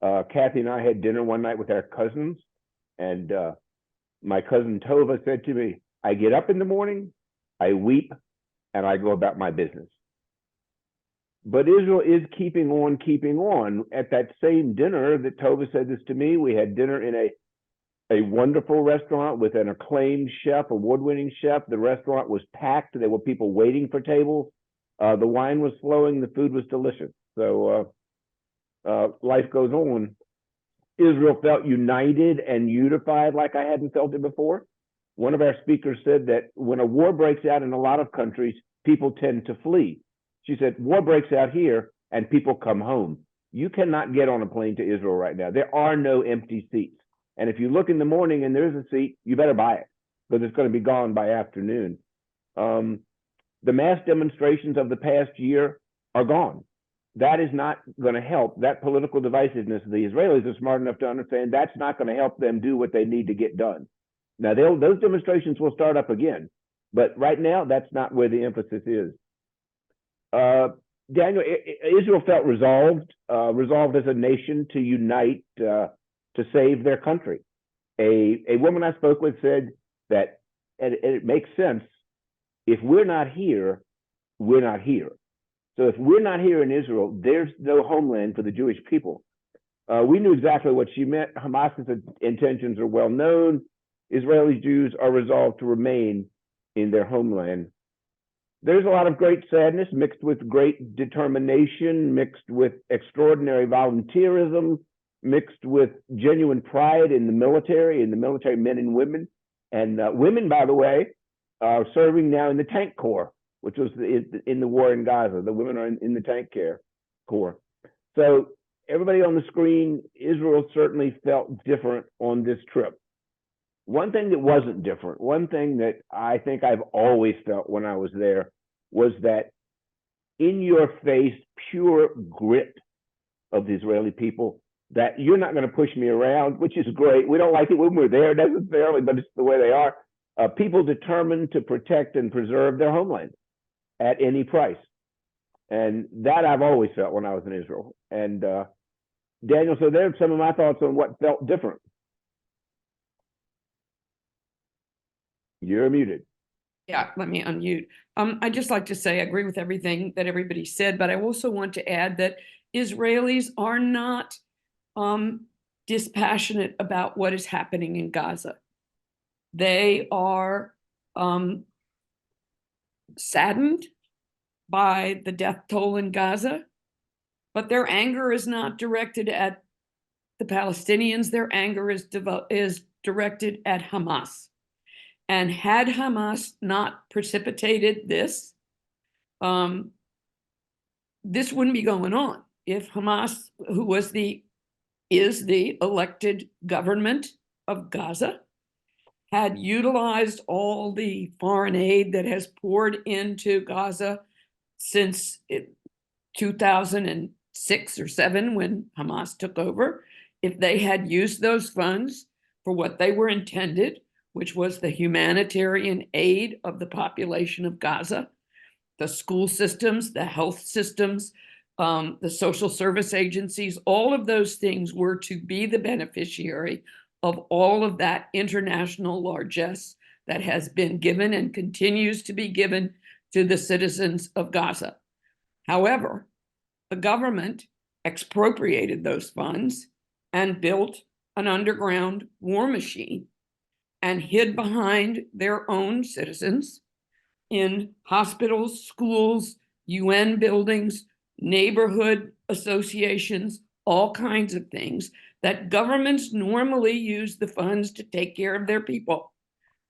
Kathy and I had dinner one night with our cousins, and my cousin Tova said to me, "I get up in the morning, I weep, and I go about my business." But Israel is keeping on, keeping on. At that same dinner that Tova said this to me, we had dinner in a wonderful restaurant with an acclaimed chef, award-winning chef. The restaurant was packed. There were people waiting for tables. The wine was flowing. The food was delicious. So life goes on. Israel felt united and unified like I hadn't felt it before. One of our speakers said that when a war breaks out in a lot of countries, people tend to flee. She said, war breaks out here and people come home. You cannot get on a plane to Israel right now. There are no empty seats. And if you look in the morning and there's a seat, you better buy it because it's going to be gone by afternoon. The mass demonstrations of the past year are gone. That is not going to help. That political divisiveness, the Israelis are smart enough to understand that's not going to help them do what they need to get done. Now, those demonstrations will start up again, but right now, that's not where the emphasis is. Daniel, Israel felt resolved as a nation to unite to save their country. A woman I spoke with said that, and it makes sense, if we're not here, we're not here. So if we're not here in Israel, there's no homeland for the Jewish people. We knew exactly what she meant. Hamas's intentions are well known. Israeli Jews are resolved to remain in their homeland. There's a lot of great sadness mixed with great determination, mixed with extraordinary volunteerism, mixed with genuine pride in the military men and women. And women, by the way, are serving now in the tank corps, which was in the war in Gaza. The women are in the tank corps. So everybody on the screen, Israel certainly felt different on this trip. One thing that wasn't different, one thing that I think I've always felt when I was there was that in your face, pure grit of the Israeli people, that you're not going to push me around, which is great. We don't like it when we're there necessarily, but it's the way they are. People determined to protect and preserve their homeland at any price. And that I've always felt when I was in Israel. And Daniel, so there's some of my thoughts on what felt different. You're muted. Yeah, let me unmute. I'd just like to say I agree with everything that everybody said, but I also want to add that Israelis are not dispassionate about what is happening in Gaza. They are saddened by the death toll in Gaza, but their anger is not directed at the Palestinians. Their anger is directed at Hamas. And had Hamas not precipitated this, this wouldn't be going on. If Hamas, who is the elected government of Gaza, had utilized all the foreign aid that has poured into Gaza since 2006 or 7 when Hamas took over, if they had used those funds for what they were intended, which was the humanitarian aid of the population of Gaza, the school systems, the health systems, the social service agencies, all of those things were to be the beneficiary of all of that international largesse that has been given and continues to be given to the citizens of Gaza. However, the government expropriated those funds and built an underground war machine and hid behind their own citizens in hospitals, schools, UN buildings, neighborhood associations, all kinds of things that governments normally use the funds to take care of their people.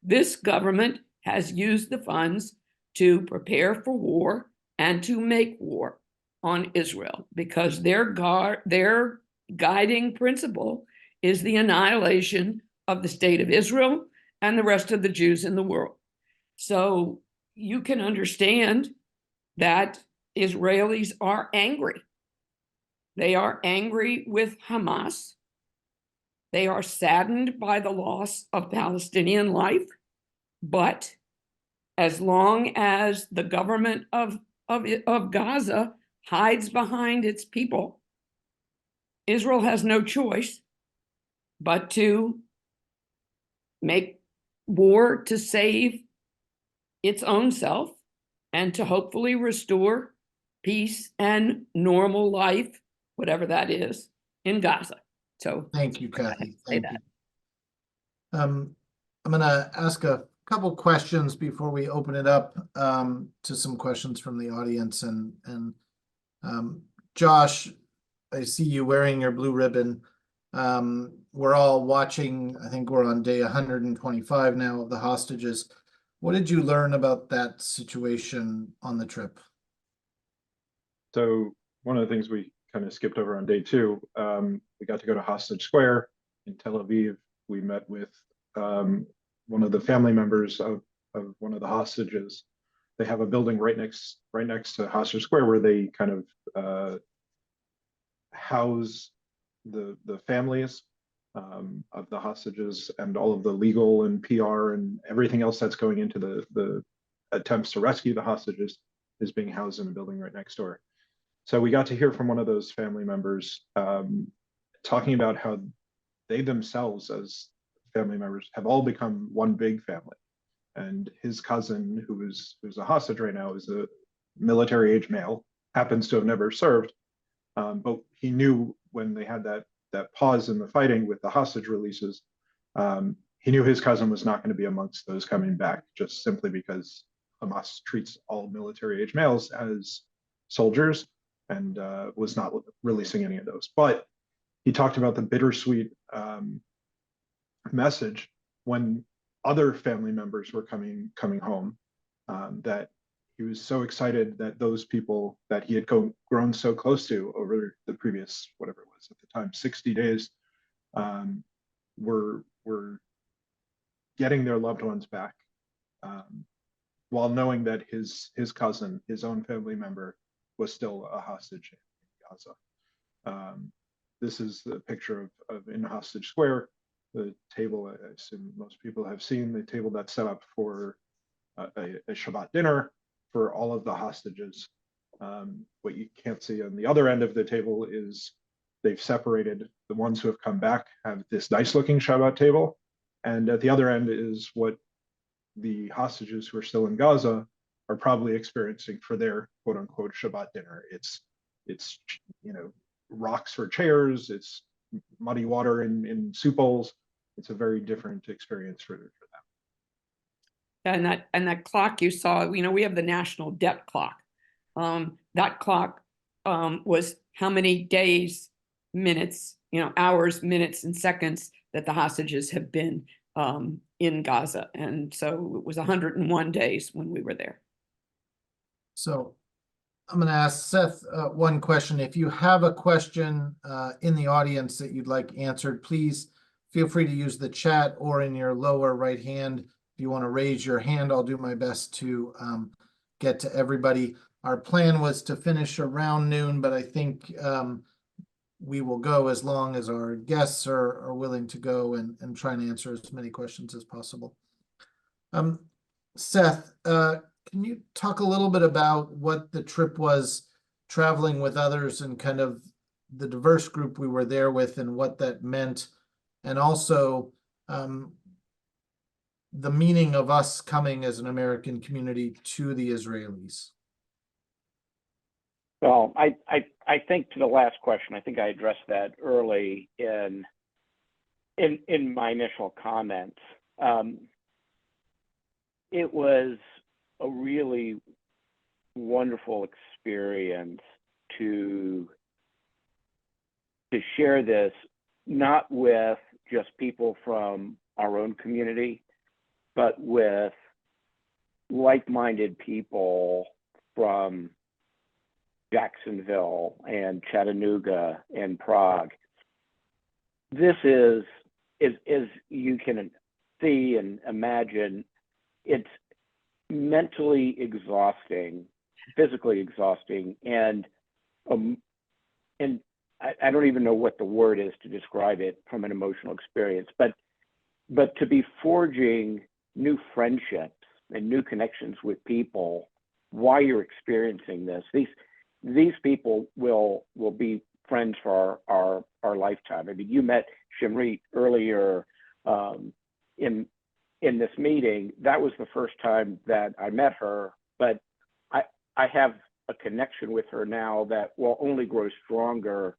This government has used the funds to prepare for war and to make war on Israel because their guiding principle is the annihilation of the state of Israel and the rest of the Jews in the world. So you can understand that Israelis are angry. They are angry with Hamas. They are saddened by the loss of Palestinian life. But as long as the government of Gaza hides behind its people, Israel has no choice but to make war to save its own self and to hopefully restore peace and normal life, whatever that is, in Gaza. So Thank you, Kathy. say Thank that. you. I'm going to ask a couple questions before we open it up to some questions from the audience. And Josh, I see you wearing your blue ribbon. We're all watching. I think we're on day 125 now of the hostages. What did you learn about that situation on the trip? So one of the things we kind of skipped over on day 2, we got to go to Hostage Square in Tel Aviv. We met with one of the family members of one of the hostages. They have a building right next to Hostage Square where they kind of house the families of the hostages and all of the legal and PR and everything else that's going into the attempts to rescue the hostages is being housed in a building right next door. So we got to hear from one of those family members talking about how they themselves as family members have all become one big family. And his cousin, who's a hostage right now, is a military age male, happens to have never served, but he knew when they had that pause in the fighting with the hostage releases, he knew his cousin was not going to be amongst those coming back, just simply because Hamas treats all military age males as soldiers and was not releasing any of those. But he talked about the bittersweet message when other family members were coming home, that he was so excited that those people that he had grown so close to over the previous, whatever it was at the time, 60 days, were getting their loved ones back, while knowing that his cousin, his own family member, was still a hostage in Gaza. This is the picture of in Hostage Square, the table. I assume most people have seen the table that's set up for a Shabbat dinner for all of the hostages. What you can't see on the other end of the table is they've separated the ones who have come back, have this nice looking Shabbat table. And at the other end is what the hostages who are still in Gaza are probably experiencing for their quote unquote Shabbat dinner. It's rocks for chairs, it's muddy water in soup bowls. It's a very different experience for them. And that clock you saw, we have the national debt clock. That clock was how many days, minutes, hours, minutes, and seconds that the hostages have been in Gaza. And so it was 101 days when we were there. So I'm going to ask Seth one question. If you have a question in the audience that you'd like answered, please feel free to use the chat or in your lower right hand. If you want to raise your hand, I'll do my best to get to everybody. Our plan was to finish around noon, but I think we will go as long as our guests are willing to go and try and answer as many questions as possible. Seth, can you talk a little bit about what the trip was traveling with others and kind of the diverse group we were there with and what that meant, and also the meaning of us coming as an American community to the Israelis? Well, I think to the last question, I think I addressed that early in my initial comments. It was a really wonderful experience to to share this, not with just people from our own community, but with like-minded people from Jacksonville and Chattanooga and Prague. This is you can see and imagine, it's mentally exhausting, physically exhausting, and I don't even know what the word is to describe it from an emotional experience, but to be forging new friendships and new connections with people while you're experiencing this. These people will be friends for our lifetime. I mean, you met Shimrit earlier in this meeting. That was the first time that I met her, but I have a connection with her now that will only grow stronger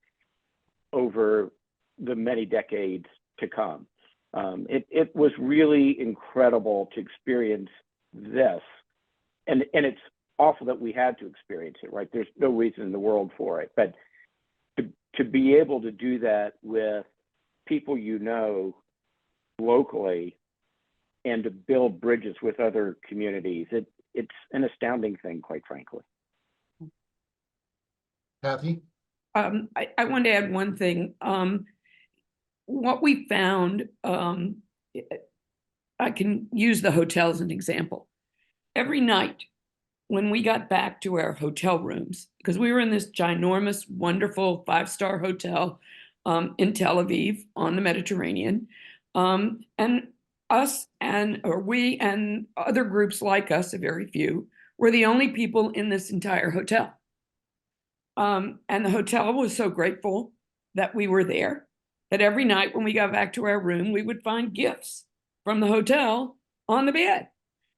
over the many decades to come. It was really incredible to experience this, and it's awful that we had to experience it, right? There's no reason in the world for it, but to be able to do that with people you know locally and to build bridges with other communities, it's an astounding thing, quite frankly. Kathy? I want to add one thing. What we found, I can use the hotel as an example. Every night when we got back to our hotel rooms, because we were in this ginormous, wonderful 5-star hotel in Tel Aviv on the Mediterranean, and we and other groups like us, a very few, were the only people in this entire hotel. And the hotel was so grateful that we were there that every night when we got back to our room, we would find gifts from the hotel on the bed.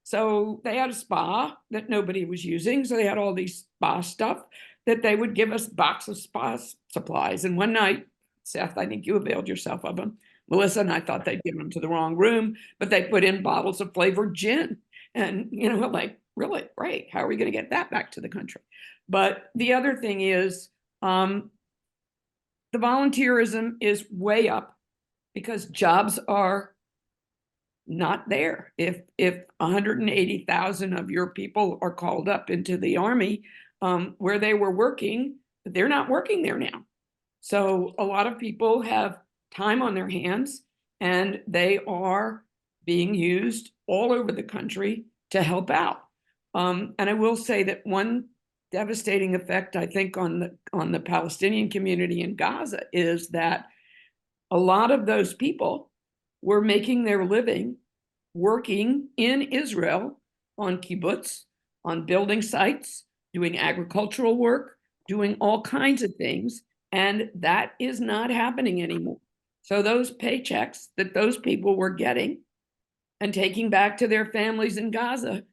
So they had a spa that nobody was using. So they had all these spa stuff that they would give us box of spa supplies. And one night, Seth, I think you availed yourself of them. Melissa and I thought they'd given them to the wrong room, but they put in bottles of flavored gin. And, you know, like, really, great. How are we going to get that back to the country? But the other thing is, the volunteerism is way up because jobs are not there. If 180,000 of your people are called up into the army where they were working, they're not working there now. So a lot of people have time on their hands and they are being used all over the country to help out. And I will say that one devastating effect, I think, on the Palestinian community in Gaza is that a lot of those people were making their living working in Israel on kibbutz, on building sites, doing agricultural work, doing all kinds of things, and that is not happening anymore. So those paychecks that those people were getting and taking back to their families in Gaza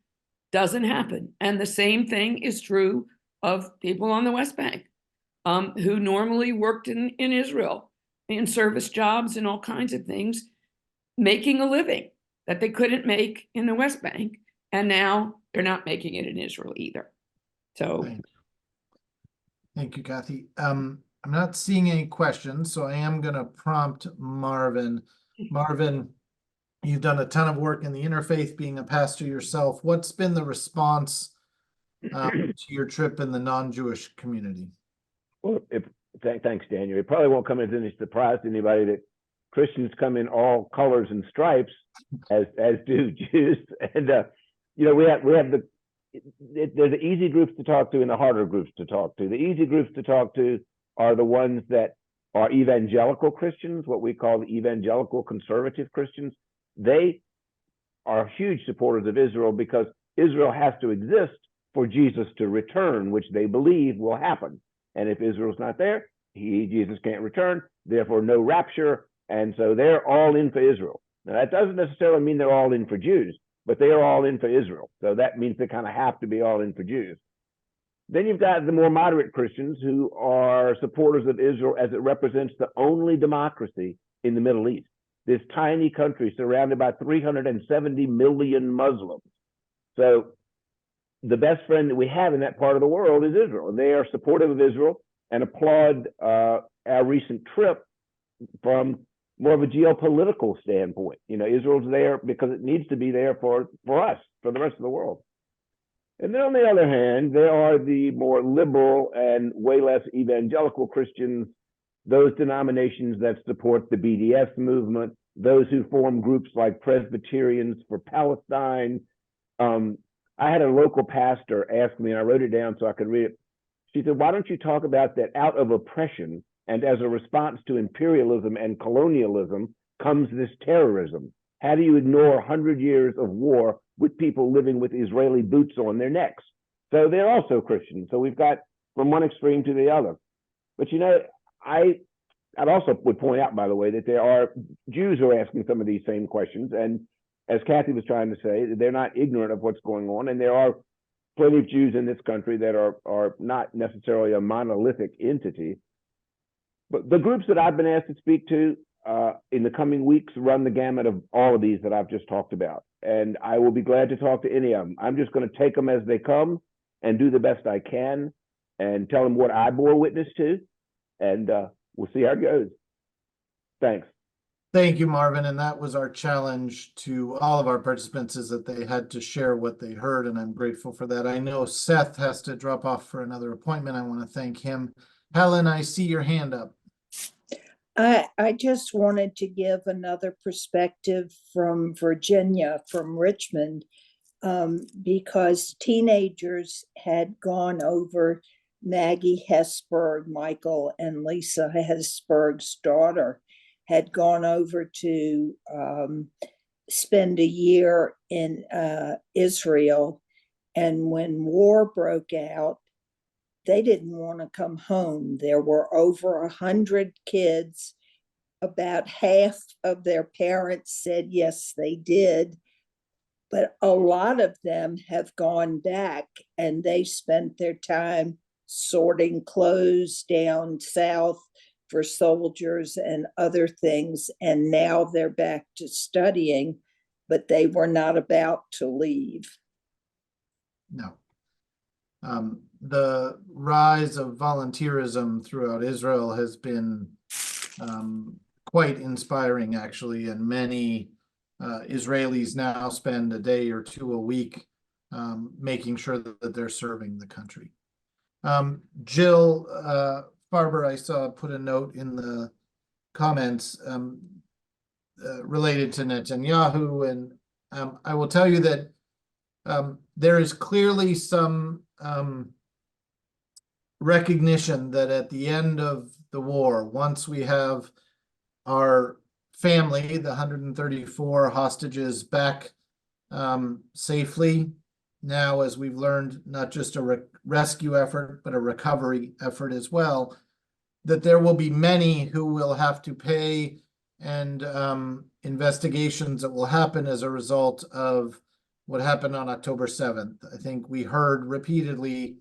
doesn't happen. And the same thing is true of people on the West Bank who normally worked in Israel in service jobs and all kinds of things, making a living that they couldn't make in the West Bank. And now they're not making it in Israel either. So Thank you, Kathy. I'm not seeing any questions, so I am going to prompt Marvin. Marvin, you've done a ton of work in the interfaith, being a pastor yourself. What's been the response to your trip in the non-Jewish community? Well, thanks, Daniel. It probably won't come as any surprise to anybody that Christians come in all colors and stripes, as do Jews. And you know, we have there's the easy groups to talk to and the harder groups to talk to. The easy groups to talk to are the ones that are evangelical Christians, what we call the evangelical conservative Christians. They are huge supporters of Israel because Israel has to exist for Jesus to return, which they believe will happen. And if Israel's not there, Jesus can't return, therefore no rapture. And so they're all in for Israel. Now, that doesn't necessarily mean they're all in for Jews, but they are all in for Israel. So that means they kind of have to be all in for Jews. Then you've got the more moderate Christians who are supporters of Israel as it represents the only democracy in the Middle East. This tiny country surrounded by 370 million Muslims. So the best friend that we have in that part of the world is Israel. And they are supportive of Israel and applaud our recent trip from more of a geopolitical standpoint. You know, Israel's there because it needs to be there for us, for the rest of the world. And then on the other hand, there are the more liberal and way less evangelical Christians, those denominations that support the BDS movement, those who form groups like Presbyterians for Palestine. I had a local pastor ask me, and I wrote it down so I could read it. She said, why don't you talk about that out of oppression and as a response to imperialism and colonialism comes this terrorism? How do you ignore 100 years of war with people living with Israeli boots on their necks? So they're also Christians. So we've got from one extreme to the other. But you know, I'd also would point out, by the way, that there are Jews who are asking some of these same questions. And as Kathy was trying to say, they're not ignorant of what's going on. And there are plenty of Jews in this country that are not necessarily a monolithic entity. But the groups that I've been asked to speak to in the coming weeks run the gamut of all of these that I've just talked about. And I will be glad to talk to any of them. I'm just going to take them as they come and do the best I can and tell them what I bore witness to. And we'll see how it goes. Thanks. Thank you, Marvin. And that was our challenge to all of our participants, is that they had to share what they heard. And I'm grateful for that. I know Seth has to drop off for another appointment. I want to thank him. Helen, I see your hand up. I just wanted to give another perspective from Virginia, from Richmond, because teenagers had gone over, Maggie Hesburgh, Michael and Lisa Hesburgh's daughter, had gone over to spend a year in Israel. And when war broke out, they didn't want to come home. There were over 100 kids. About half of their parents said yes, they did. But a lot of them have gone back, and they spent their time sorting clothes down south for soldiers and other things. And now they're back to studying, but they were not about to leave. No. The rise of volunteerism throughout Israel has been quite inspiring, actually, and many Israelis now spend a day or two a week making sure that they're serving the country. Jill Farber, I saw, put a note in the comments related to Netanyahu, and I will tell you that there is clearly some recognition that at the end of the war, once we have our family, the 134 hostages, back safely, now, as we've learned, not just a rescue effort, but a recovery effort as well, that there will be many who will have to pay, and investigations that will happen as a result of what happened on October 7th. I think we heard repeatedly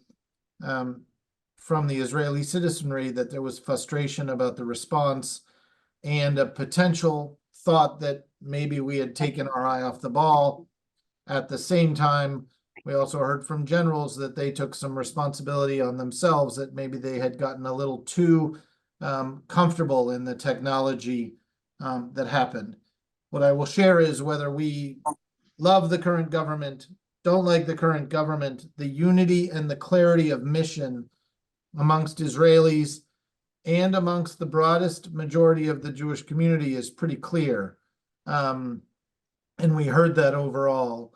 from the Israeli citizenry that there was frustration about the response and a potential thought that maybe we had taken our eye off the ball. At the same time, we also heard from generals that they took some responsibility on themselves, that maybe they had gotten a little too comfortable in the technology that happened. What I will share is, whether we love the current government, don't like the current government, the unity and the clarity of mission amongst Israelis and amongst the broadest majority of the Jewish community is pretty clear. And we heard that overall.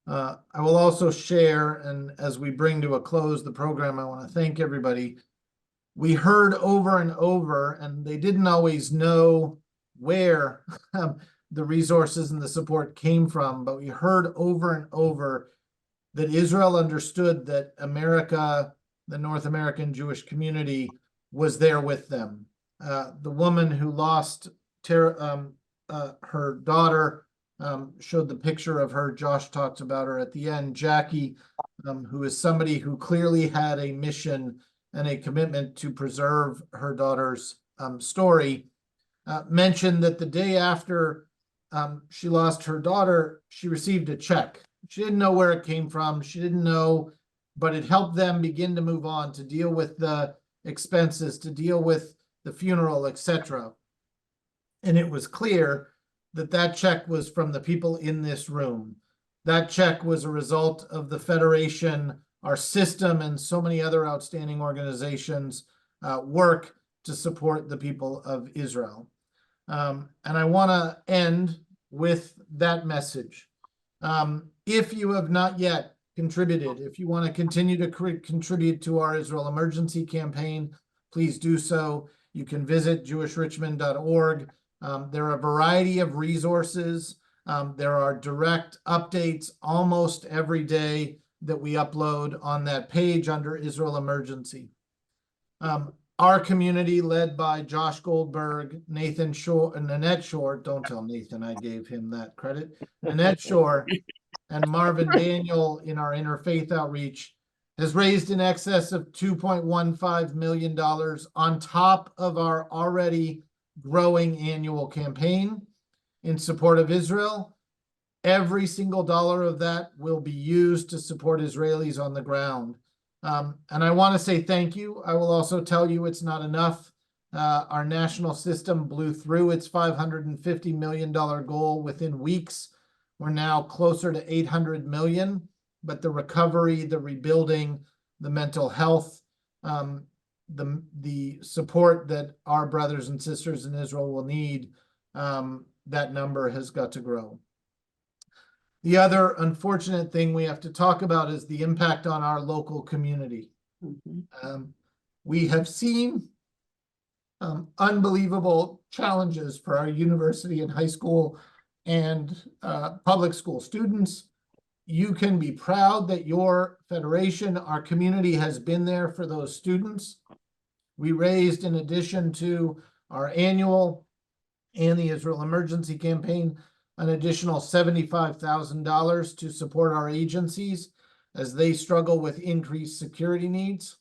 I will also share, and as we bring to a close the program, I want to thank everybody. We heard over and over, and they didn't always know where the resources and the support came from, but we heard over and over that Israel understood that America, the North American Jewish community, was there with them. The woman who lost her daughter showed the picture of her. Josh talks about her at the end. Jackie, who is somebody who clearly had a mission and a commitment to preserve her daughter's story, mentioned that the day after she lost her daughter, she received a check. She didn't know where it came from. She didn't know, but it helped them begin to move on, to deal with the expenses to deal with the funeral, etc. And it was clear that that check was from the people in this room. That check was a result of the Federation, our system, and so many other outstanding organizations work to support the people of Israel. And I want to end with that message. If you have not yet contributed, if you want to continue to contribute to our Israel Emergency Campaign, please do so. You can visit jewishrichmond.org. There are a variety of resources. There are direct updates almost every day that we upload on that page under Israel Emergency. Our community, led by Josh Goldberg, Nathan Shore, and Nanette Shore, don't tell Nathan I gave him that credit, Nanette Shore, and Marvin Daniel in our interfaith outreach, has raised in excess of $2.15 million on top of our already growing annual campaign in support of Israel. Every single dollar of that will be used to support Israelis on the ground. And I want to say thank you. I will also tell you it's not enough. Our national system blew through its $550 million goal within weeks. We're now closer to 800 million, but the recovery, the rebuilding, the mental health, the support that our brothers and sisters in Israel will need, that number has got to grow. The other unfortunate thing we have to talk about is the impact on our local community. We have seen unbelievable challenges for our university and high school and public school students. You can be proud that your federation, our community, has been there for those students. We raised, in addition to our annual and the Israel Emergency Campaign, an additional $75,000 to support our agencies as they struggle with increased security needs,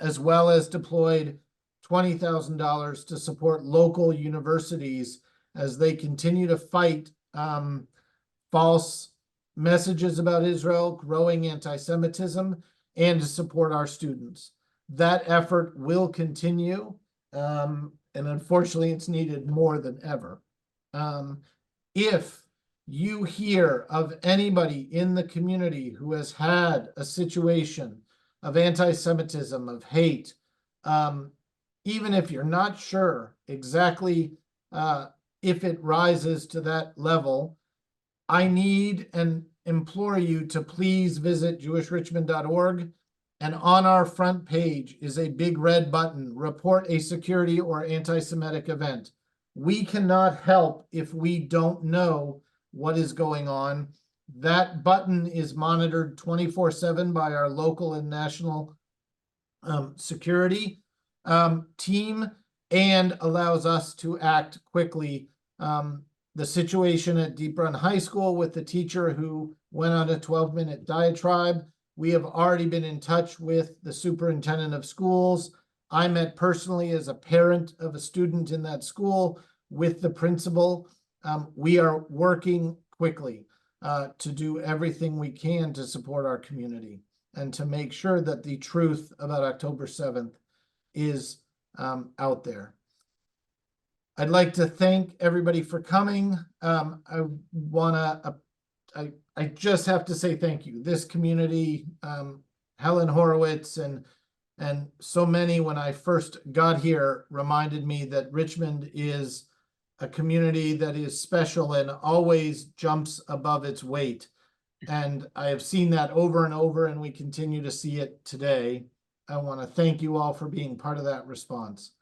as well as deployed $20,000 to support local universities as they continue to fight false messages about Israel, growing anti-Semitism, and to support our students. That effort will continue, and unfortunately, it's needed more than ever. If you hear of anybody in the community who has had a situation of anti-Semitism, of hate, even if you're not sure exactly if it rises to that level, I need and implore you to please visit jewishrichmond.org. And on our front page is a big red button, report a security or anti-Semitic event. We cannot help if we don't know what is going on. That button is monitored 24/7 by our local and national security team and allows us to act quickly. The situation at Deep Run High School with the teacher who went on a 12-minute diatribe, we have already been in touch with the superintendent of schools. I met personally as a parent of a student in that school with the principal. We are working quickly to do everything we can to support our community and to make sure that the truth about October 7th is out there. I'd like to thank everybody for coming. I just have to say thank you. This community, Helen Horowitz and so many when I first got here reminded me that Richmond is a community that is special and always jumps above its weight. And I have seen that over and over, and we continue to see it today. I want to thank you all for being part of that response.